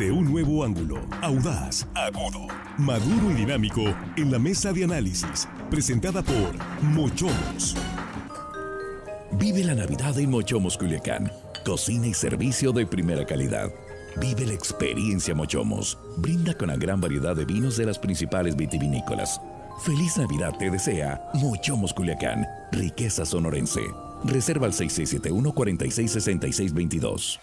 desde un nuevo ángulo, audaz, agudo, maduro y dinámico en la mesa de análisis, presentada por Mochomos. Vive la Navidad en Mochomos Culiacán. Cocina y servicio de primera calidad. Vive la experiencia Mochomos. Brinda con la gran variedad de vinos de las principales vitivinícolas. Feliz Navidad te desea Mochomos Culiacán. Riqueza sonorense. Reserva al 6671-466622.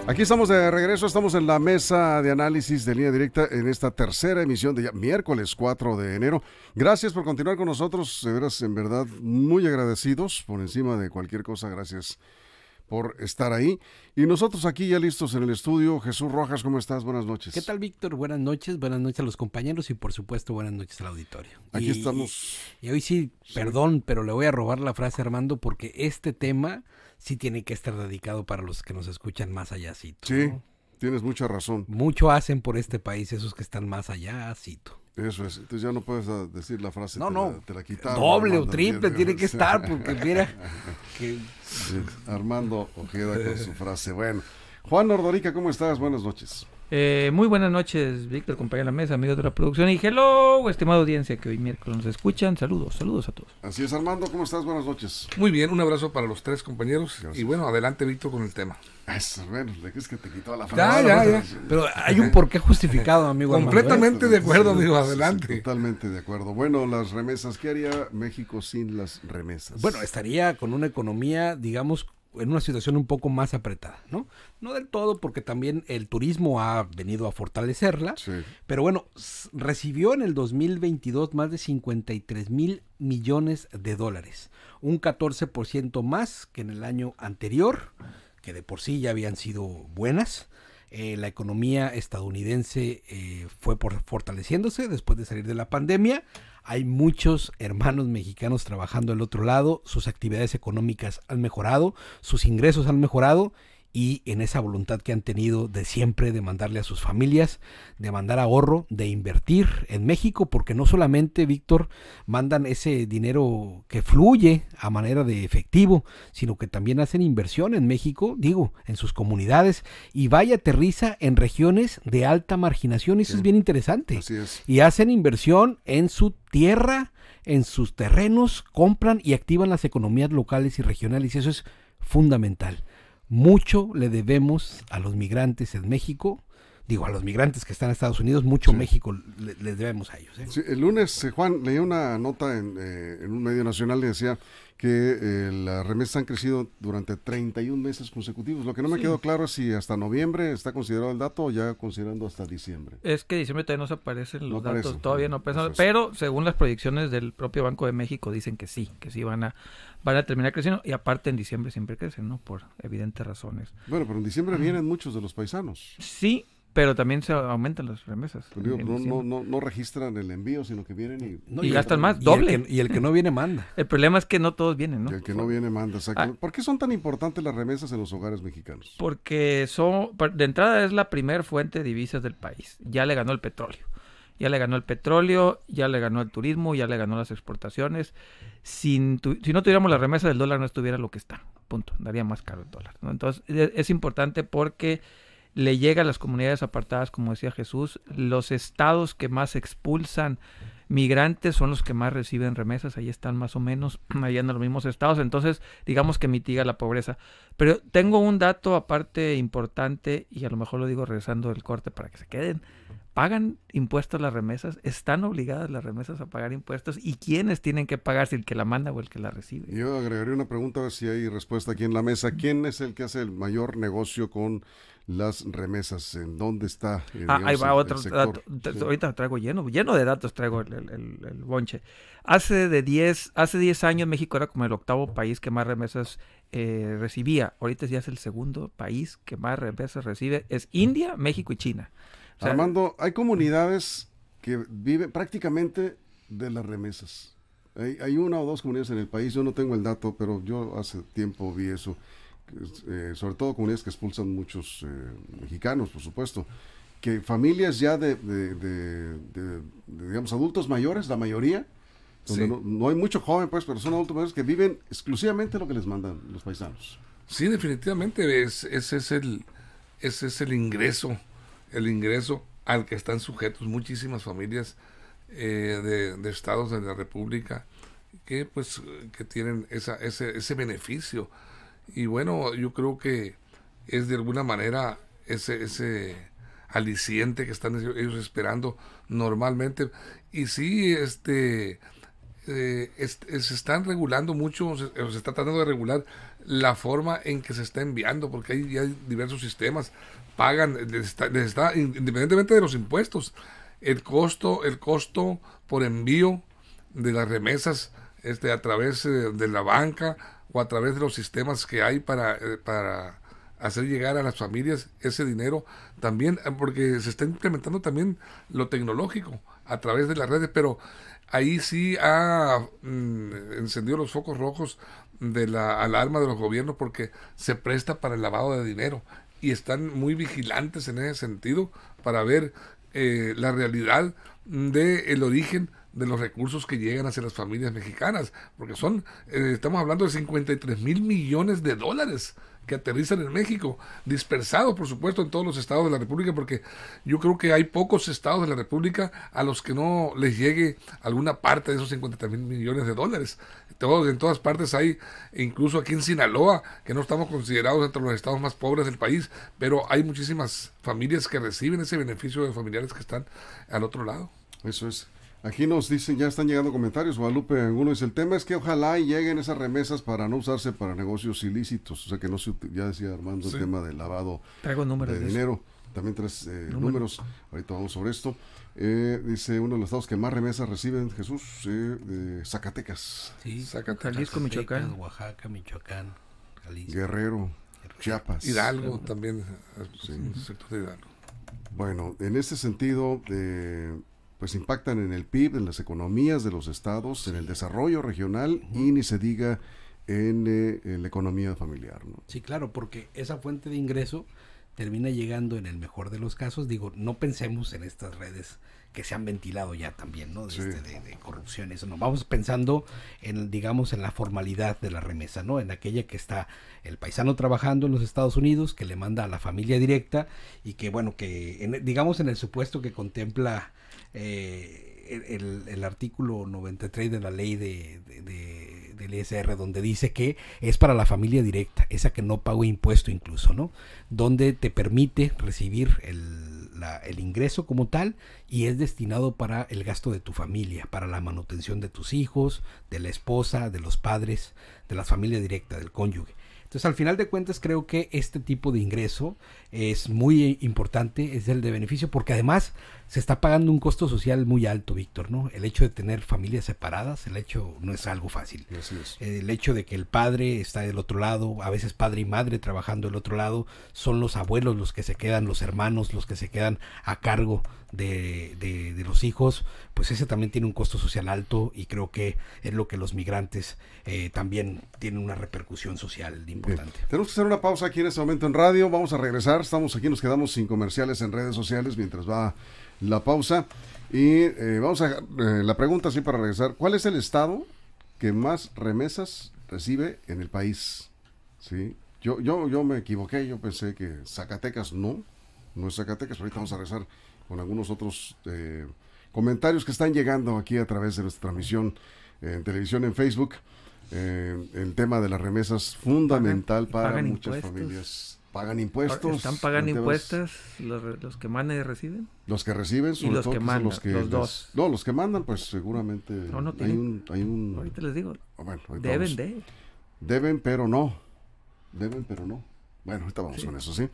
Aquí estamos de regreso, estamos en la mesa de análisis de Línea Directa en esta tercera emisión de miércoles 4 de enero. Gracias por continuar con nosotros, de veras, en verdad, muy agradecidos por encima de cualquier cosa. Gracias por estar ahí. Y nosotros aquí ya listos en el estudio. Jesús Rojas, ¿cómo estás? Buenas noches. ¿Qué tal, Víctor? Buenas noches a los compañeros y por supuesto buenas noches al auditorio. Aquí estamos. Y hoy sí, perdón, pero le voy a robar la frase a Armando porque este tema sí tiene que estar dedicado para los que nos escuchan más allácito. Sí, ¿no? Tienes mucha razón. Mucho hacen por este país esos que están más allácito. Eso es, entonces ya no puedes decir la frase, te la quitaron. Doble Armando, o triple tiene que estar, porque mira, que... Sí, Armando Ojeda con su frase. Bueno, Juan Ordorica, ¿cómo estás? Buenas noches. Muy buenas noches, Víctor, compañero de la mesa, amigos de la producción, y hello, estimada audiencia que hoy miércoles nos escuchan. Saludos a todos. Así es, Armando, ¿cómo estás? Buenas noches. Muy bien, un abrazo para los tres compañeros. Gracias. Y bueno, adelante, Víctor, con el tema. Eso, bueno, ¿le crees que te quitó la frase? Ya. Pero hay un porqué justificado, amigo. Completamente Armando, de acuerdo, Sí, amigo, sí, adelante. Totalmente de acuerdo. Bueno, las remesas, ¿qué haría México sin las remesas? Bueno, estaría con una economía, digamos, en una situación un poco más apretada, ¿no? No del todo, porque también el turismo ha venido a fortalecerla, Sí. pero bueno, recibió en el 2022 más de 53 mil millones de dólares, un 14% más que en el año anterior, que de por sí ya habían sido buenas. La economía estadounidense fue fortaleciéndose después de salir de la pandemia. Hay muchos hermanos mexicanos trabajando al otro lado, sus actividades económicas han mejorado, sus ingresos han mejorado y en esa voluntad que han tenido de siempre de mandarle a sus familias, de mandar ahorro, de invertir en México, porque no solamente, Víctor, mandan ese dinero que fluye a manera de efectivo, sino que también hacen inversión en México, digo, en sus comunidades, y vaya, aterriza en regiones de alta marginación, y eso es bien interesante. Así es. Y hacen inversión en su tierra, en sus terrenos, compran y activan las economías locales y regionales, y eso es fundamental. Mucho le debemos a los migrantes en México, digo, a los migrantes que están en Estados Unidos, mucho México les debemos a ellos. Sí, el lunes, Juan, leí una nota en un medio nacional que decía que las remesas han crecido durante 31 meses consecutivos. Lo que no me quedó claro es si hasta noviembre está considerado el dato o ya considerando hasta diciembre. Es que diciembre todavía no se aparecen los datos, aparece. todavía no aparecen, pero según las proyecciones del propio Banco de México dicen que sí van a terminar creciendo, y aparte en diciembre siempre crecen, ¿no? Por evidentes razones. Bueno, pero en diciembre vienen muchos de los paisanos. Sí, pero también se aumentan las remesas. Pero digo, no registran el envío, sino que vienen y gastan más, doble. Y el que no viene manda. El problema es que no todos vienen, ¿no? y el que no viene manda. Exacto. ¿Por qué son tan importantes las remesas en los hogares mexicanos? Porque de entrada es la primer fuente de divisas del país. Ya le ganó el petróleo. Ya le ganó el turismo, ya le ganó las exportaciones. Si no tuviéramos la remesa del dólar, no estuviera lo que está. Punto. Daría más caro el dólar, ¿no? Entonces es importante porque le llega a las comunidades apartadas, como decía Jesús. Los estados que más expulsan migrantes son los que más reciben remesas. Ahí están más o menos, allá en los mismos estados. Entonces, digamos que mitiga la pobreza. Pero tengo un dato aparte importante, y a lo mejor lo digo regresando del corte para que se queden. ¿Pagan impuestos las remesas? ¿Están obligadas las remesas a pagar impuestos? ¿Y quiénes tienen que pagar, si el que la manda o el que la recibe? Yo agregaría una pregunta, a ver si hay respuesta aquí en la mesa. ¿Quién es el que hace el mayor negocio con las remesas? ¿En dónde está? Ahí va otro sector? dato. Sí. Ahorita traigo lleno de datos, traigo el bonche. Hace 10 años México era como el octavo país que más remesas recibía. Ahorita ya es el segundo país que más remesas recibe. Es India, México y China. O sea, Armando, hay comunidades que viven prácticamente de las remesas. Hay una o dos comunidades en el país, yo no tengo el dato, pero yo hace tiempo vi eso, sobre todo comunidades que expulsan muchos mexicanos, por supuesto, que familias ya de digamos, adultos mayores, la mayoría, donde no hay mucho joven, pues, pero son adultos mayores que viven exclusivamente lo que les mandan los paisanos. Sí, definitivamente ese es el ingreso al que están sujetos muchísimas familias de estados de la República que tienen ese beneficio. Y bueno, yo creo que es de alguna manera ese aliciente que están ellos esperando normalmente. Y sí, se están regulando mucho, se está tratando de regular la forma en que se está enviando, porque hay diversos sistemas, pagan, independientemente de los impuestos, el costo por envío de las remesas a través de la banca o a través de los sistemas que hay para hacer llegar a las familias ese dinero también, porque se está implementando también lo tecnológico a través de las redes, pero ahí sí ha encendido los focos rojos de la alarma de los gobiernos, porque se presta para el lavado de dinero y están muy vigilantes en ese sentido para ver la realidad del origen de los recursos que llegan hacia las familias mexicanas, porque estamos hablando de 53 mil millones de dólares que aterrizan en México, dispersados por supuesto en todos los estados de la República, porque yo creo que hay pocos estados de la República a los que no les llegue alguna parte de esos 53 mil millones de dólares. En todas partes hay, incluso aquí en Sinaloa, que no estamos considerados entre los estados más pobres del país, pero hay muchísimas familias que reciben ese beneficio de familiares que están al otro lado. Eso es. Aquí nos dicen, ya están llegando comentarios. Guadalupe Angulo dice, el tema es que ojalá lleguen esas remesas para no usarse para negocios ilícitos. O sea, que no se, ya decía Armando, sí, el tema del lavado de dinero. También traes números. Ahorita vamos sobre esto. Dice uno de los estados que más remesas reciben, Jesús, Zacatecas. Sí, Zacatecas, Jalisco, Michoacán. Oaxaca, Michoacán, Jalisco. Guerrero, Chiapas. Hidalgo también, sí. En el sector de Hidalgo. Bueno, en este sentido, pues impactan en el PIB, en las economías de los estados, en el desarrollo regional y ni se diga en la economía familiar, ¿no? Sí, claro, porque esa fuente de ingreso termina llegando en el mejor de los casos. Digo, no pensemos en estas redes que se han ventilado ya también, ¿no? Sí. De corrupción, eso no. Vamos pensando en, digamos, en la formalidad de la remesa, ¿no? En aquella que está el paisano trabajando en los Estados Unidos, que le manda a la familia directa y que, bueno, digamos en el supuesto que contempla el artículo 93 de la ley del ISR, donde dice que es para la familia directa, esa que no pagó impuesto incluso, ¿no? Donde te permite recibir el ingreso como tal y es destinado para el gasto de tu familia, para la manutención de tus hijos, de la esposa, de los padres, de la familia directa, del cónyuge. Entonces, al final de cuentas, creo que este tipo de ingreso es muy importante, es el de beneficio, porque además se está pagando un costo social muy alto, Víctor, ¿no? El hecho de tener familias separadas, el hecho no es algo fácil. Así es. El hecho de que el padre está del otro lado, a veces padre y madre trabajando del otro lado, son los abuelos los que se quedan, los hermanos los que se quedan a cargo de los hijos, pues ese también tiene un costo social alto y creo que es lo que los migrantes también tienen una repercusión social importante. Bien. Tenemos que hacer una pausa aquí en este momento en radio, vamos a regresar, estamos aquí, nos quedamos sin comerciales en redes sociales mientras va la pausa y vamos a la pregunta así para regresar, ¿cuál es el estado que más remesas recibe en el país? ¿Sí? Yo me equivoqué, yo pensé que Zacatecas no es Zacatecas, ahorita vamos a regresar con algunos otros comentarios que están llegando aquí a través de nuestra transmisión en televisión, en Facebook. El tema de las remesas fundamental para muchas impuestos. Familias. Pagan impuestos. ¿Están pagando impuestos los que mandan y reciben? Los que reciben, sobre y los todo, que mandan, los dos. No, los que mandan, pues seguramente hay un... Ahorita les digo. Bueno, Deben, pero no. Bueno, ahorita vamos con eso, ¿sí?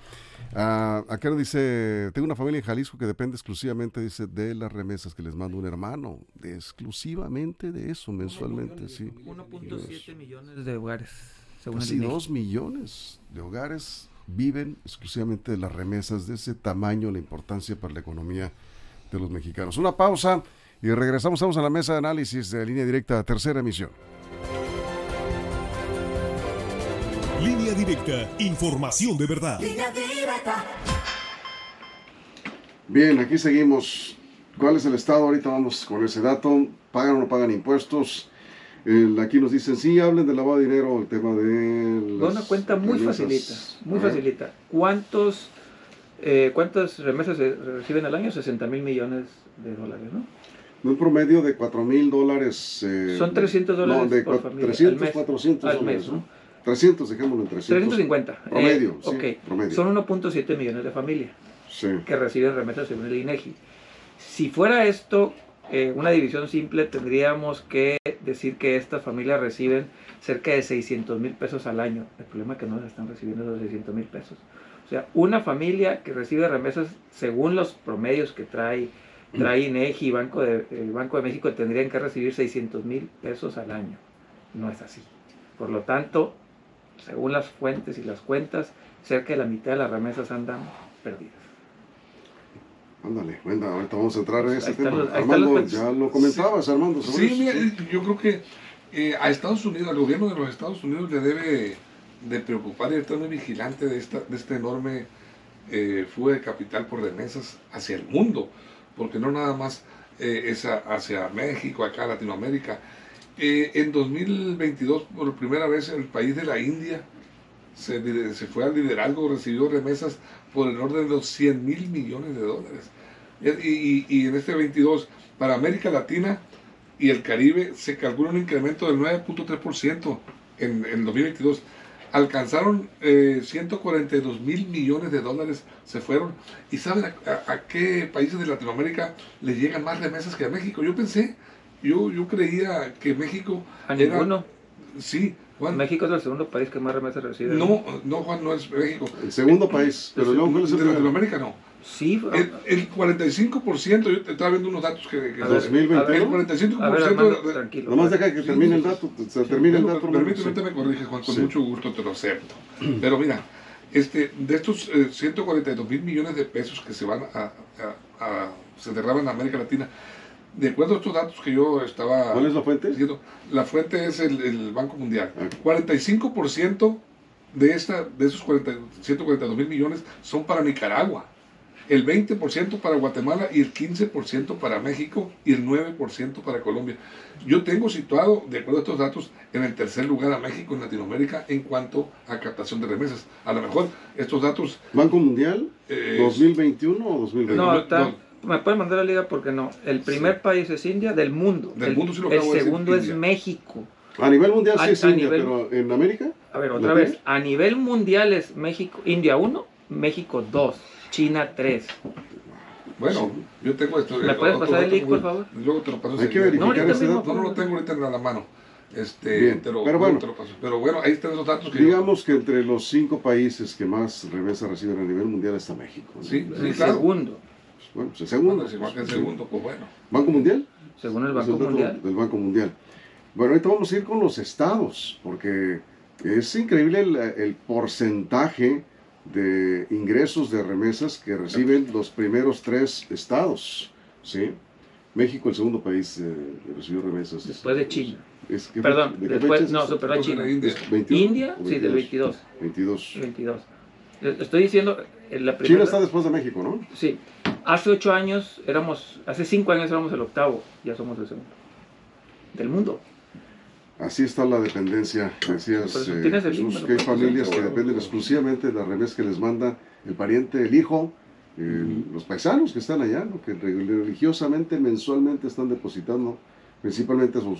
Acá nos dice, tengo una familia en Jalisco que depende exclusivamente, dice, de las remesas que les manda un hermano, exclusivamente de eso, mensualmente, sí. 1.7 millones de hogares, según Casi 2 millones de hogares viven exclusivamente de las remesas, de ese tamaño, la importancia para la economía de los mexicanos. Una pausa y regresamos, estamos a la mesa de análisis de Línea Directa, tercera emisión. Línea Directa, información de verdad. Línea Directa. Bien, aquí seguimos. ¿Cuál es el estado? Ahorita vamos con ese dato. ¿Pagan o no pagan impuestos? Aquí nos dicen, sí, hablen del lavado de dinero, el tema de Una cuenta muy facilita. ¿Cuántas remesas se reciben al año? 60 mil millones de dólares, ¿no? Un promedio de $4,000. Son $300 por familia. 300, al mes, 400 al dólares, mes, ¿no? ¿no? 300, dejémoslo en 300. 350. Promedio, sí, Ok, promedio. son 1.7 millones de familias Sí. que reciben remesas según el INEGI. Si fuera esto una división simple, tendríamos que decir que estas familias reciben cerca de 600 mil pesos al año. El problema es que no se están recibiendo esos 600 mil pesos. O sea, una familia que recibe remesas según los promedios que trae INEGI y Banco de México tendrían que recibir 600 mil pesos al año. No es así. Por lo tanto, según las fuentes y las cuentas, cerca de la mitad de las remesas andan perdidas. Ándale, bueno, ahorita vamos a entrar en ese Ahí tema. están Armando, los- ya lo comentabas, Armando. sobre Sí, eso, mira, yo creo que a Estados Unidos, al gobierno de los Estados Unidos le debe de preocupar y estar muy vigilante de esta enorme fuga de capital por remesas hacia el mundo, porque no nada más es hacia México, acá Latinoamérica. En 2022, por primera vez, el país de la India se fue al liderazgo, recibió remesas por el orden de los 100 mil millones de dólares. Y en este 22, para América Latina y el Caribe, se calcula un incremento del 9.3% en 2022. Alcanzaron 142 mil millones de dólares, se fueron. ¿Y saben a qué países de Latinoamérica le llegan más remesas que a México? Yo creía que México A era... ninguno. Sí, Juan. México es el segundo país que más remesas recibe. No, Juan, no es México. El segundo país, pero luego ¿cuál es el De primero? Latinoamérica no. Sí, El 45%, yo te estaba viendo unos datos que A ver, 2021. a ver, el 45% a ver, Armando, de- tranquilo. Nomás deja que termine el dato, se termine el dato. Armando, Permíteme, sí. me corrige, Juan, con Sí. mucho gusto te lo acepto. Pero mira, de estos 142 mil millones de pesos que se van se derraman en América Latina, de acuerdo a estos datos que yo estaba ¿Cuál es la fuente? diciendo, la fuente es el Banco Mundial. Ah. 45% de esos 142 mil millones son para Nicaragua, el 20% para Guatemala y el 15% para México y el 9% para Colombia. Yo tengo situado, de acuerdo a estos datos, en el tercer lugar a México en Latinoamérica en cuanto a captación de remesas. A lo mejor estos datos... ¿Banco Mundial? ¿2021 o 2020? No, No. me pueden mandar la liga porque no. El primer país es India del mundo. Del mundo sí lo el acabo de decir, segundo es India. México. A nivel mundial sí A- es a India, nivel- pero ¿en América? A ver, otra ¿Latina? vez. A nivel mundial es México, India 1, México 2, China 3. Bueno, yo tengo esto. ¿Me puedes otro pasar el dato link, por favor? Luego te lo paso. Hay que enseguida. verificar ahorita ese mismo, dato. No lo tengo ahorita en la mano. Bien, pero bueno. te lo paso. Pero bueno, ahí están esos datos que Digamos que entre los 5 países que más remesas reciben a nivel mundial está México, ¿no? Sí, El claro. segundo, Bueno, pues el segundo. Bueno, si igual que el segundo, pues bueno. ¿Banco Mundial? según el Es Banco dato Mundial. Del Banco Mundial. Bueno, ahorita vamos a ir con los estados, porque es increíble el porcentaje de ingresos de remesas que reciben los primeros 3 estados, ¿sí? México, el segundo país que recibió remesas. Después de China. ¿Qué Perdón, ¿de qué después, fecha es no, eso? superó a Pues de China. la India. ¿21 India, o sí, del 22. 22. 22. Estoy diciendo, la China primera... está después de México, ¿no? Sí, hace 5 años éramos el octavo, ya somos el segundo. Del mundo. Así está la dependencia, decías, Por eso tienes el link, Jesús, me lo que hay puedes familias pasar. que dependen exclusivamente de la remesa que les manda el pariente, el hijo, los paisanos que están allá, ¿no? Que religiosamente, mensualmente están depositando, principalmente a su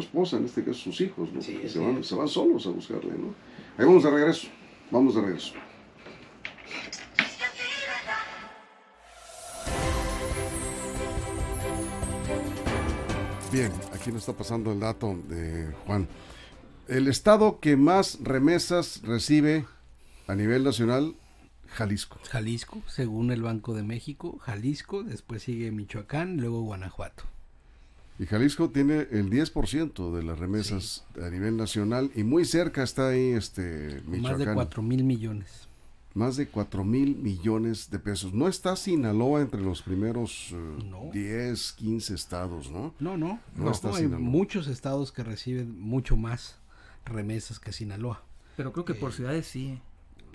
esposa, en este caso sus hijos, ¿no? Sí, Que sí. se van solos a buscarle, ¿no? Ahí vamos de regreso, vamos de regreso. Bien, aquí nos está pasando el dato de Juan. El estado que más remesas recibe a nivel nacional, Jalisco. Jalisco, según el Banco de México, Jalisco, después sigue Michoacán, luego Guanajuato. Y Jalisco tiene el 10% de las remesas a nivel nacional y muy cerca está ahí Michoacán. Más de 4,000 millones. Más de 4,000 millones de pesos. No está Sinaloa entre los primeros No. 10, 15 estados, ¿no? No, No está hay Sinaloa. muchos estados que reciben mucho más remesas que Sinaloa. Pero creo que por ciudades sí.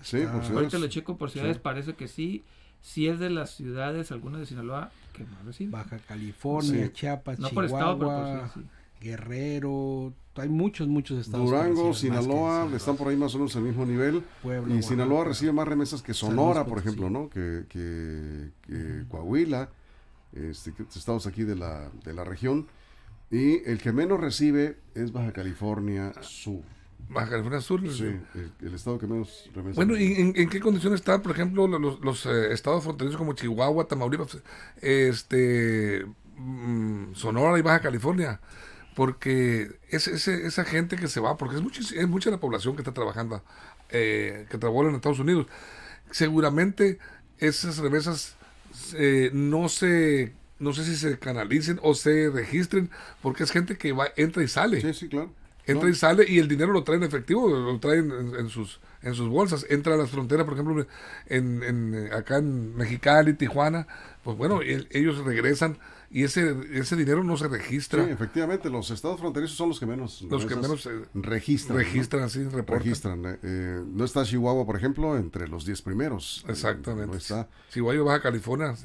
Sí, por ciudades. Ahorita lo checo por ciudades, Sí. parece que sí. Sí es de las ciudades, algunas de Sinaloa, que más reciben. Baja California, Sí. Chiapas, No por estado, pero por Chihuahua, ciudad, sí. Guerrero, hay muchos estados. Durango, que Sinaloa, están por ahí más o menos al mismo nivel. Puebla, y Sinaloa Oaxaca, recibe más remesas que Sonora, Luis por Potosí. ejemplo, ¿no? Que Coahuila, que estados aquí de la región. Y el que menos recibe es Baja California Sur. Baja California Sur. Sí, el estado que menos remesas. Bueno, ¿y en qué condiciones están, por ejemplo, los estados fronterizos como Chihuahua, Tamaulipas, Sonora y Baja California? Porque esa gente que se va, porque es mucha la población que está trabajando, que trabaja en Estados Unidos. Seguramente esas remesas no sé si se canalicen o se registren, porque es gente que entra y sale. Sí, claro. Entra y sale y el dinero lo traen en efectivo, lo traen en sus bolsas. Entra a las fronteras, por ejemplo, acá en Mexicali, Tijuana, pues bueno, ellos regresan y ese dinero no se registra. Sí, efectivamente, los estados fronterizos son los que menos registran. Registran, sí, reportan. Registran. No está Chihuahua, por ejemplo, entre los 10 primeros. Exactamente. No está. Chihuahua, Baja California.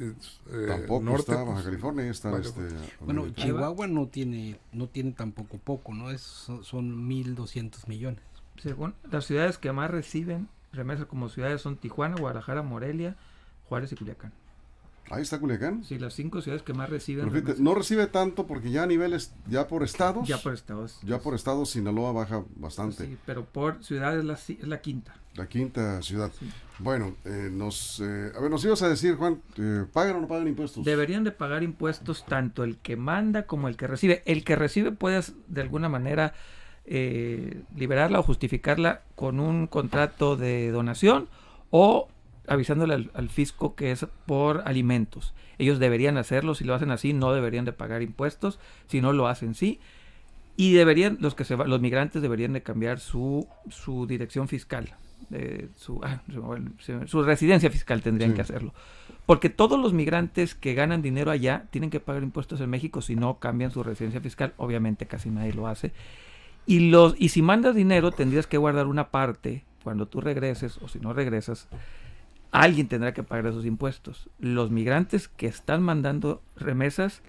Tampoco norte, está Baja California. Está Bueno, Chihuahua no tiene tampoco poco, ¿no? Son 1,200 millones. Según las ciudades que más reciben remesas como ciudades son Tijuana, Guadalajara, Morelia, Juárez y Culiacán. Ahí está Culiacán. Sí, las 5 ciudades que más reciben. Pero fíjate, no recibe tanto porque ya a niveles, ya por estados. Ya por estados. Ya por estados, Sinaloa baja bastante. Sí, pero por ciudades es la quinta. La quinta ciudad. Sí. Bueno, nos ibas a decir, Juan, ¿pagan o no pagan impuestos? Deberían de pagar impuestos tanto el que manda como el que recibe. El que recibe puedes de alguna manera liberarla o justificarla con un contrato de donación o avisándole al fisco que es por alimentos. Ellos deberían hacerlo, si lo hacen así no deberían de pagar impuestos, si no lo hacen sí. Y deberían, los migrantes deberían de cambiar su dirección fiscal, su residencia fiscal tendrían que hacerlo. Porque todos los migrantes que ganan dinero allá tienen que pagar impuestos en México si no cambian su residencia fiscal, obviamente casi nadie lo hace. Y si mandas dinero tendrías que guardar una parte cuando tú regreses o si no regresas. Alguien tendrá que pagar esos impuestos. Los migrantes que están mandando remesas,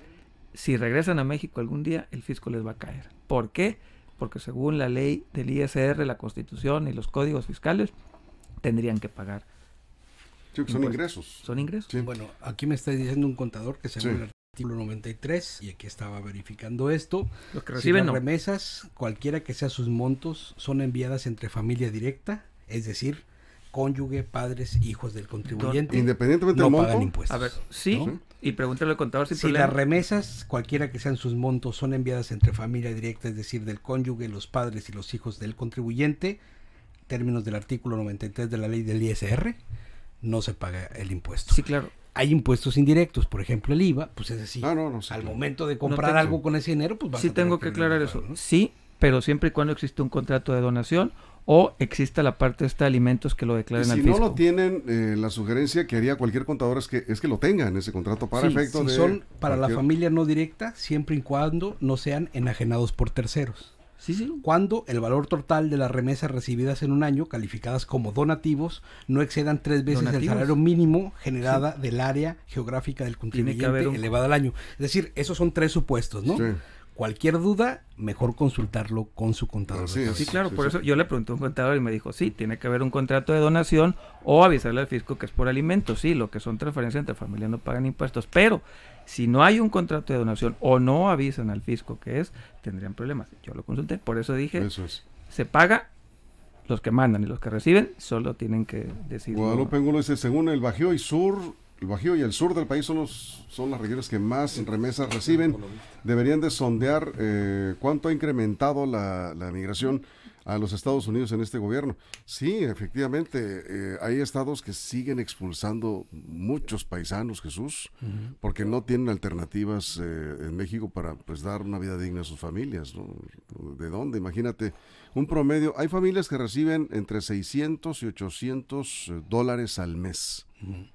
si regresan a México algún día, el fisco les va a caer. ¿Por qué? Porque según la ley del ISR, la Constitución y los códigos fiscales, tendrían que pagar. Sí, son ingresos. Son ingresos. Sí. Bueno, aquí me está diciendo un contador que según el artículo 93, y aquí estaba verificando esto, Los que si reciben las no. remesas, cualquiera que sea sus montos, son enviadas entre familia directa, es decir, cónyuge, padres, hijos del contribuyente, Independientemente no del monto. pagan impuestos. A ver, sí, ¿no? y pregúntale al contador sin Si problema. las remesas, cualquiera que sean sus montos, son enviadas entre familia directa, es decir, del cónyuge, los padres y los hijos del contribuyente, términos del artículo 93 de la ley del ISR, no se paga el impuesto. Sí, claro. Hay impuestos indirectos, por ejemplo el IVA, pues es decir, Sí, al claro. momento de comprar tengo- algo con ese dinero, pues vas Sí a tener tengo que aclarar venir a eso. pagar, ¿no? Sí, pero siempre y cuando existe un contrato de donación o exista la parte de alimentos que lo Y declaren si al no fisco. lo tienen, la sugerencia que haría cualquier contador es que lo tengan ese contrato para Sí, efecto Si de son para la cualquier- familia no directa, siempre y cuando no sean enajenados por terceros. Sí, sí. Cuando el valor total de las remesas recibidas en un año, calificadas como donativos, no excedan 3 veces Donativos. el salario mínimo generada del área geográfica del Tiene que haber contribuyente un- elevada al año. Es decir, esos son 3 supuestos, ¿no? Sí. Cualquier duda, mejor consultarlo con su contador. Así es. Sí, claro, Sí, por sí. eso yo le pregunté a un contador y me dijo, sí, tiene que haber un contrato de donación o avisarle al fisco que es por alimentos. Sí, lo que son transferencias entre familias no pagan impuestos, pero si no hay un contrato de donación o no avisan al fisco que es, tendrían problemas. Yo lo consulté, por eso dije, Eso es. se paga, los que mandan y los que reciben solo tienen que decir. Guadalupe Angulo dice, según el Bajío y el sur del país son las regiones que más remesas reciben. Deberían de sondear cuánto ha incrementado la migración a los Estados Unidos en este gobierno. Sí, efectivamente, hay estados que siguen expulsando muchos paisanos, Jesús, porque no tienen alternativas en México para pues dar una vida digna a sus familias, ¿no? ¿De dónde? Imagínate, un promedio, hay familias que reciben entre 600 y 800 dólares al mes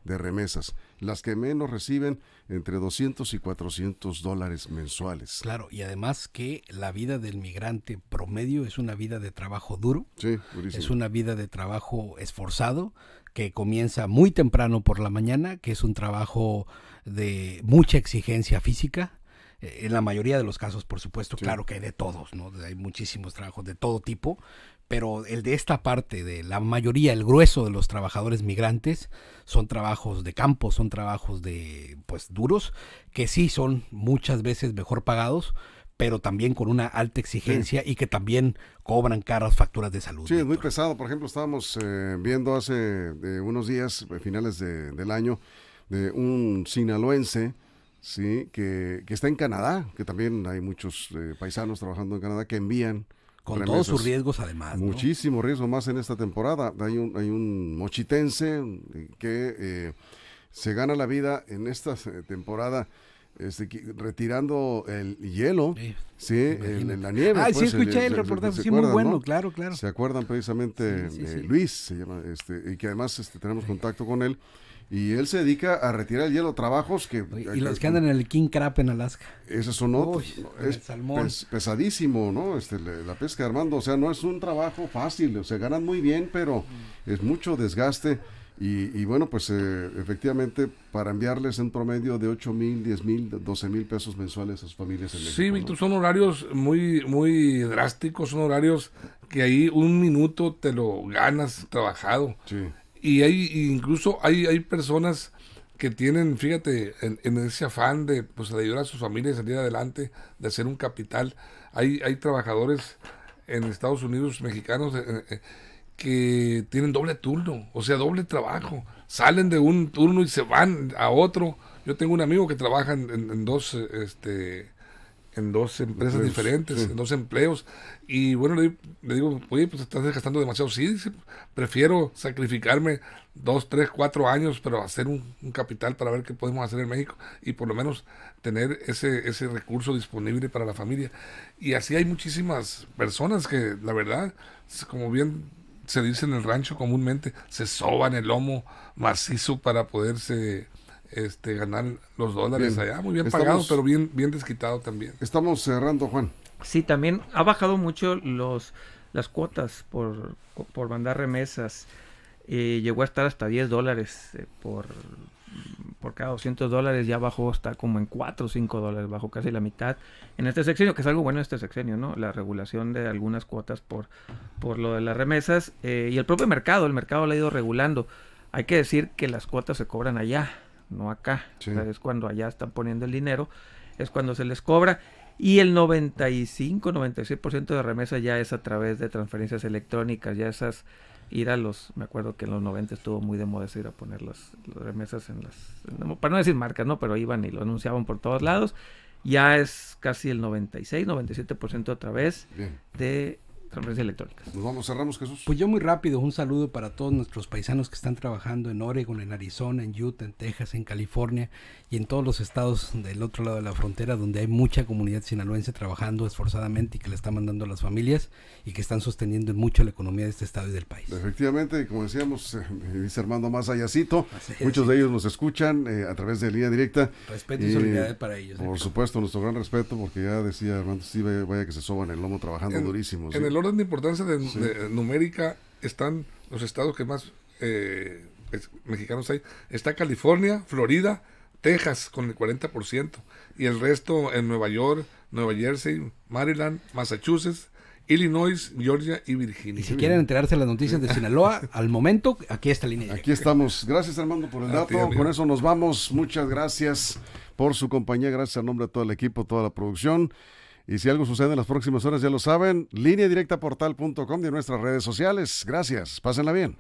de remesas. Las que menos reciben entre 200 y 400 dólares mensuales. Claro, y además que la vida del migrante promedio es una vida de trabajo duro, Sí, durísimo. es una vida de trabajo esforzado, que comienza muy temprano por la mañana, que es un trabajo de mucha exigencia física, En la mayoría de los casos, por supuesto, Sí. claro que hay de todos, ¿no? Hay muchísimos trabajos de todo tipo, pero el de esta parte, de la mayoría, el grueso de los trabajadores migrantes, son trabajos de campo, son trabajos de, pues, duros, que sí son muchas veces mejor pagados, pero también con una alta exigencia y que también cobran caras facturas de salud. Sí, es muy Víctor. pesado. Por ejemplo, estábamos viendo hace unos días, finales del año, de un sinaloense, sí, que está en Canadá, que también hay muchos paisanos trabajando en Canadá que envían Con remesas. todos sus riesgos además, ¿no? Muchísimo riesgo más en esta temporada. Hay un mochitense que se gana la vida en esta temporada retirando el hielo, sí, la nieve. Ah, pues, sí, escuché el reportaje, ¿se sí, muy acuerdan, bueno, no? claro, claro. Se acuerdan precisamente Sí, sí, sí. Luis, se llama, y que además tenemos contacto con él, y él se dedica a retirar el hielo, trabajos que... Y los que andan en el King Crab en Alaska. Esos son otros, Uy, ¿no? con el salmón. Pesadísimo, ¿no? La pesca, Armando, o sea, no es un trabajo fácil, o sea, ganan muy bien, pero es mucho desgaste. Y bueno, pues efectivamente, para enviarles en promedio de 8,000, 10,000, 12,000 pesos mensuales a sus familias en México. Sí, ¿no? Víctor, son horarios muy drásticos, son horarios que ahí un minuto te lo ganas trabajado. Sí. Y incluso hay personas que tienen, fíjate, en ese afán de ayudar a sus familias a salir adelante, de hacer un capital. Hay trabajadores en Estados Unidos, mexicanos, que tienen doble turno, o sea, doble trabajo. Salen de un turno y se van a otro. Yo tengo un amigo que trabaja en dos empresas diferentes, sí. en 2 empleos. Y bueno, le digo, oye, pues estás desgastando demasiado. Sí, dice, prefiero sacrificarme 2, 3, 4 años, pero hacer un capital para ver qué podemos hacer en México y por lo menos tener ese recurso disponible para la familia. Y así hay muchísimas personas que, la verdad, como bien se dice en el rancho comúnmente, se soban el lomo macizo para poderse ganar los dólares Bien. allá. Muy bien Estamos- pagado, pero bien desquitado también. Estamos cerrando, Juan. Sí, también ha bajado mucho las cuotas por mandar remesas. Llegó a estar hasta $10 por cada $200, ya bajó hasta como en $4 o $5, bajó casi la mitad en este sexenio, que es algo bueno en este sexenio, ¿no? La regulación de algunas cuotas por lo de las remesas, y el propio mercado, lo ha ido regulando. Hay que decir que las cuotas se cobran allá, no acá. Sí. O sea, es cuando allá están poniendo el dinero, es cuando se les cobra. Y el 95-96% de remesas ya es a través de transferencias electrónicas, ya esas me acuerdo que en los 90 estuvo muy de moda eso, ir a poner las remesas para no decir marcas, ¿no? Pero iban y lo anunciaban por todos lados. Ya es casi el 96-97% a través Bien. de transferencias electrónicas. Nos vamos, cerramos, Jesús. Pues yo muy rápido, un saludo para todos nuestros paisanos que están trabajando en Oregon, en Arizona, en Utah, en Texas, en California y en todos los estados del otro lado de la frontera donde hay mucha comunidad sinaloense trabajando esforzadamente y que le está mandando a las familias y que están sosteniendo mucho la economía de este estado y del país. Efectivamente, y como decíamos, dice Armando más allácito, Así es, muchos sí. de ellos nos escuchan a través de Línea Directa. Respeto y solidaridad para ellos. Por supuesto, nuestro gran respeto, porque ya decía Armando, sí, vaya que se soban el lomo trabajando durísimo. En ¿sí? el orden de importancia de numérica están los estados que más mexicanos hay. Está California, Florida, Texas con el 40% y el resto en Nueva York, Nueva Jersey, Maryland, Massachusetts, Illinois, Georgia y Virginia. Y si quieren enterarse de las noticias de Sinaloa, al momento, aquí está Línea Directa. Aquí estamos. Gracias, Armando, por el A ti, dato. amigo. Con eso nos vamos. Muchas gracias por su compañía. Gracias al nombre de todo el equipo, toda la producción. Y si algo sucede en las próximas horas, ya lo saben, lineadirectaportal.com y en nuestras redes sociales. Gracias. Pásenla bien.